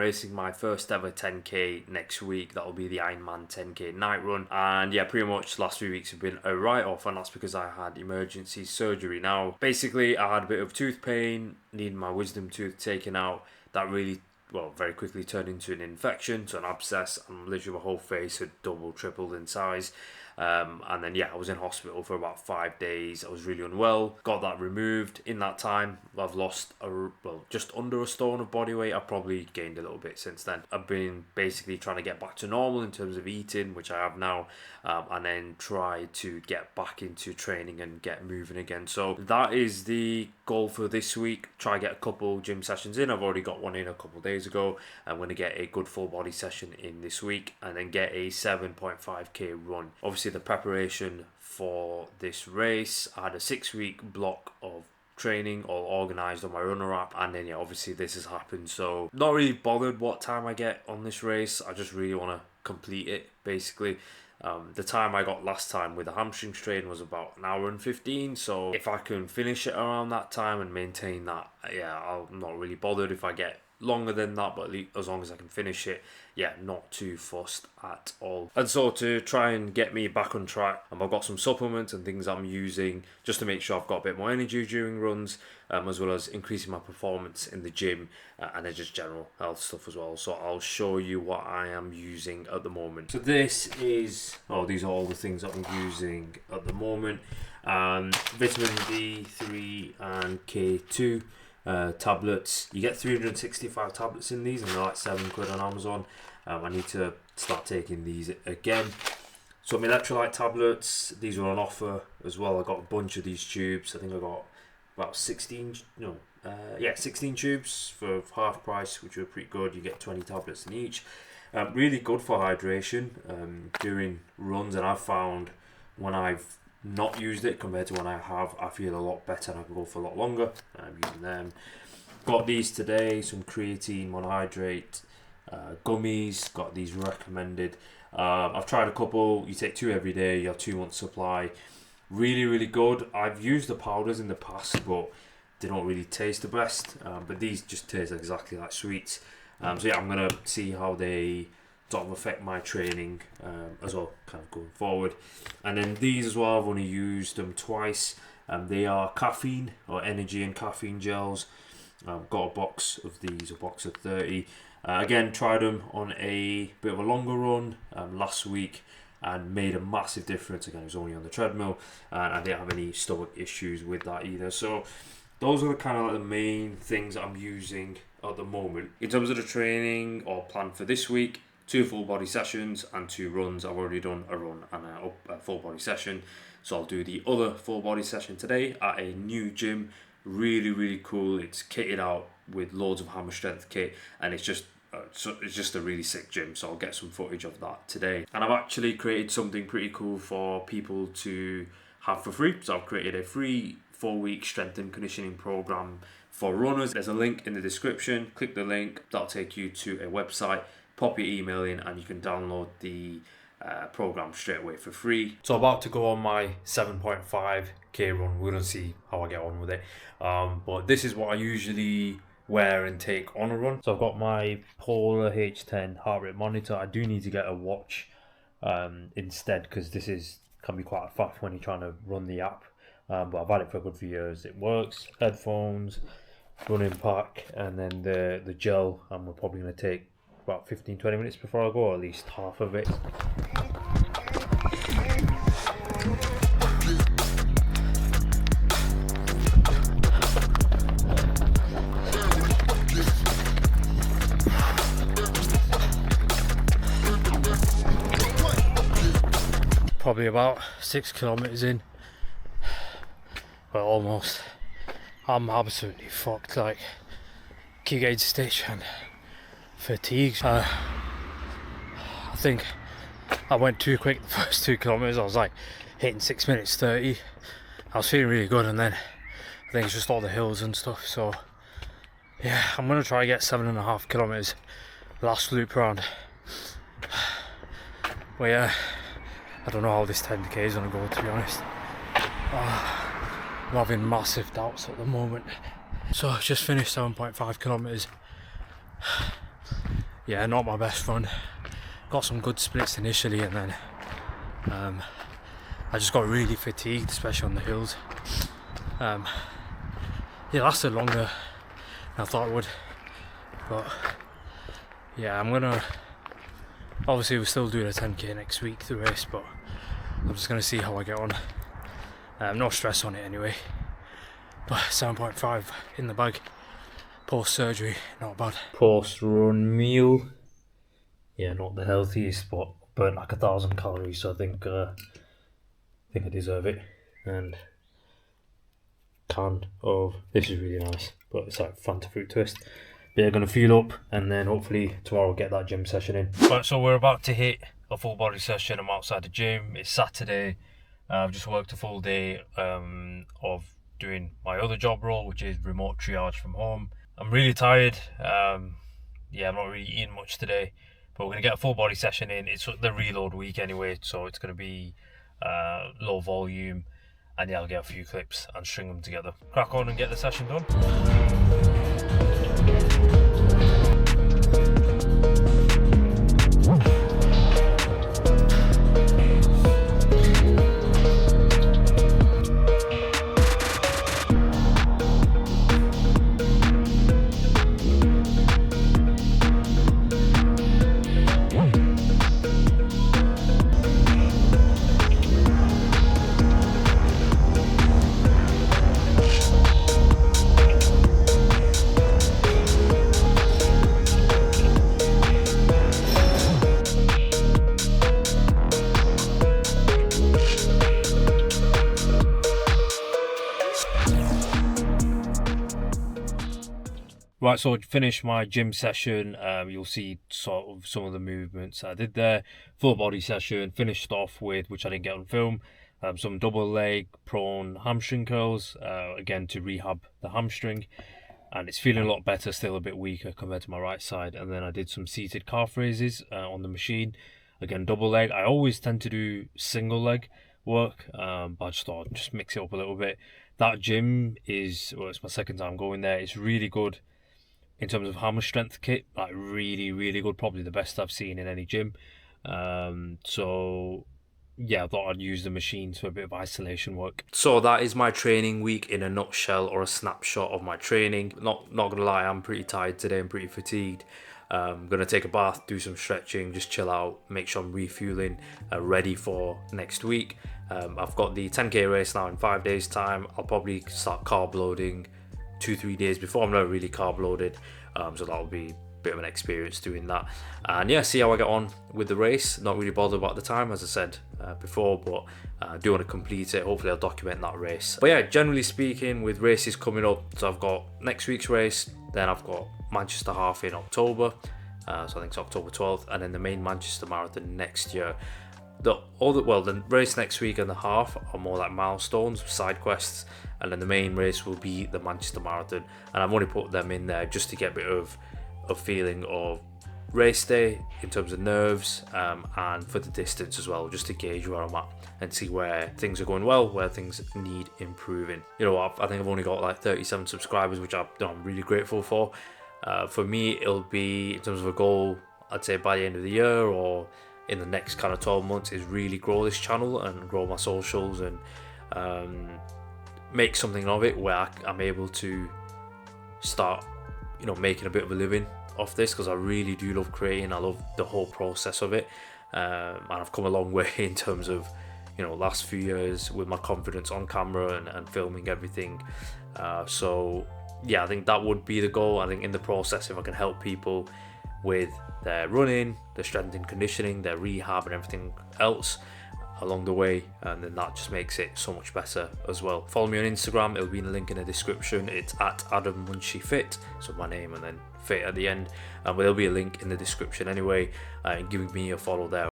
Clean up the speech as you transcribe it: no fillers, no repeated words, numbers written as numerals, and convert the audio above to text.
racing my first ever 10k next week. That will be the IRONMAN 10k night run. And yeah, pretty much the last 3 weeks have been a write-off, and that's because I had emergency surgery. Now, basically, I had a bit of tooth pain, needed my wisdom tooth taken out. That really, well, very quickly turned into an infection, so an abscess, and literally my whole face had doubled, tripled in size. And then yeah, I was in hospital for about 5 days. I was really unwell, got that removed. In that time, I've lost just under a stone of body weight. I've probably gained a little bit since then. I've been basically trying to get back to normal in terms of eating, which I have now, and then try to get back into training and get moving again. So that is the goal for this week. Try get a couple gym sessions in. I've already got one in a couple of days ago. I'm going to get a good full body session in this week, and then get a 7.5k run. Obviously, the preparation for this race, I had a 6-week block of training all organised on my runner app, and then yeah, obviously this has happened. So not really bothered what time I get on this race. I just really want to complete it, basically. The time I got last time with the hamstring strain was about an hour and 15, so if I can finish it around that time and maintain that, yeah, I'm not really bothered if I get longer than that, but at least as long as I can finish it, yeah, not too fussed at all. And so to try and get me back on track, I've got some supplements and things I'm using just to make sure I've got a bit more energy during runs, as well as increasing my performance in the gym, and then just general health stuff as well. So I'll show you what I am using at the moment. So this is, these are all the things that I'm using at the moment. Vitamin D3 and K2 tablets. You get 365 tablets in these, and they're like £7 on Amazon. I need to start taking these again. So my electrolyte tablets, these were on offer as well. I got a bunch of these tubes. I think I got about 16 tubes for half price, which were pretty good. You get 20 tablets in each. Really good for hydration during runs, and I've found when I've not used it compared to when I have, I feel a lot better and I can go for a lot longer. I'm using them. Got these today, some creatine monohydrate gummies. Got these recommended. I've tried a couple. You take 2 every day. You have 2 months supply. Really, really good. I've used the powders in the past, but they don't really taste the best. But these just taste exactly like sweets. So yeah, I'm gonna see how they sort of affect my training as well, kind of going forward. And then these as well, I've only used them twice. They are caffeine or energy and caffeine gels. Got a box of these, a box of 30. Again, tried them on a bit of a longer run last week and made a massive difference. Again, it was only on the treadmill, and I didn't have any stomach issues with that either. So those are the kind of like the main things that I'm using at the moment. In terms of the training or plan for this week, 2 full body sessions and 2 runs. I've already done a run and a full body session, so I'll do the other full body session today at a new gym. Really, really cool. It's kitted out with loads of hammer strength kit, and it's just a really sick gym, so I'll get some footage of that today. And I've actually created something pretty cool for people to have for free. So I've created a free 4-week strength and conditioning program for runners. There's a link in the description. Click the link, that'll take you to a website. Pop your email in and you can download the program straight away for free. So I'm about to go on my 7.5k run. We're gonna see how I get on with it. But this is what I usually wear and take on a run. So I've got my Polar H10 heart rate monitor. I do need to get a watch instead, because this can be quite a faff when you're trying to run the app. But I've had it for a good few years. It works. Headphones, running pack, and then the gel. And we're probably going to take about 15-20 minutes before I go, or at least half of it. Probably about 6 kilometers in. Well, almost. I'm absolutely fucked, like key gauge station, fatigue. I think I went too quick the first 2 kilometers. I was like hitting 6 minutes 30. I was feeling really good, and then I think it's just all the hills and stuff. So yeah, I'm gonna try and get 7.5 kilometers last loop round. But yeah, I don't know how this 10k is gonna go, to be honest. I'm having massive doubts at the moment. So I've just finished 7.5 kilometers. yeah, not my best run. Got some good splits initially, and then I just got really fatigued, especially on the hills. It lasted longer than I thought it would, but yeah, I'm gonna, obviously we're still doing a 10k next week, the race, but I'm just gonna see how I get on. No stress on it anyway, but 7.5 in the bag, post surgery, not bad. Post run meal, yeah, not the healthiest, but burnt like 1,000 calories, so I think I deserve it. And can of, this is really nice, but it's like Fanta fruit twist. But yeah, gonna fuel up and then hopefully tomorrow get that gym session in. Right, so we're about to hit a full body session. I'm outside the gym. It's Saturday. I've just worked a full day of doing my other job role, which is remote triage from home. I'm really tired. Yeah, I'm not really eating much today, but we're gonna get a full body session in. It's the reload week anyway, so it's gonna be low volume, and yeah, I'll get a few clips and string them together. Crack on and get the session done. Right, so I finished my gym session. You'll see sort of some of the movements I did there. Full body session, finished off with, which I didn't get on film, some double leg prone hamstring curls, again to rehab the hamstring. And it's feeling a lot better, still a bit weaker compared to my right side. And then I did some seated calf raises on the machine. Again, double leg. I always tend to do single leg work, but I just thought I'd just mix it up a little bit. That gym is, well, it's my second time going there. It's really good in terms of hammer strength kit, like really, really good. Probably the best I've seen in any gym. So yeah, I thought I'd use the machines for a bit of isolation work. So that is my training week in a nutshell, or a snapshot of my training. Not gonna lie, I'm pretty tired today. I'm pretty fatigued. I'm gonna take a bath, do some stretching, just chill out, make sure I'm refueling, ready for next week. I've got the 10k race now in 5 days time. I'll probably start carb loading 2-3 days before. I'm not really carb loaded, so that'll be a bit of an experience doing that. And yeah, see how I get on with the race. Not really bothered about the time, as I said before, but I do want to complete it. Hopefully I'll document that race. But yeah, generally speaking, with races coming up, so I've got next week's race, then I've got Manchester Half in October, so I think it's October 12th, and then the main Manchester Marathon next year. The race next week and the half are more like milestones, side quests, and then the main race will be the Manchester Marathon. And I've only put them in there just to get a bit of a feeling of race day in terms of nerves, and for the distance as well, just to gauge where I'm at and see where things are going well, where things need improving. You know, I think I've only got like 37 subscribers, which I'm really grateful for. For me, it'll be, in terms of a goal, I'd say by the end of the year or in the next kind of 12 months, is really grow this channel and grow my socials and make something of it where I'm able to start, you know, making a bit of a living off this, because I really do love creating. I love the whole process of it, and I've come a long way in terms of, you know, last few years with my confidence on camera and filming everything. So yeah, I think that would be the goal. I think in the process, if I can help people with their running, their strength and conditioning, their rehab and everything else along the way, and then that just makes it so much better as well. Follow me on Instagram, it'll be in the link in the description. It's at Adam Munchie Fit, so my name and then fit at the end, but there'll be a link in the description anyway, and giving me a follow there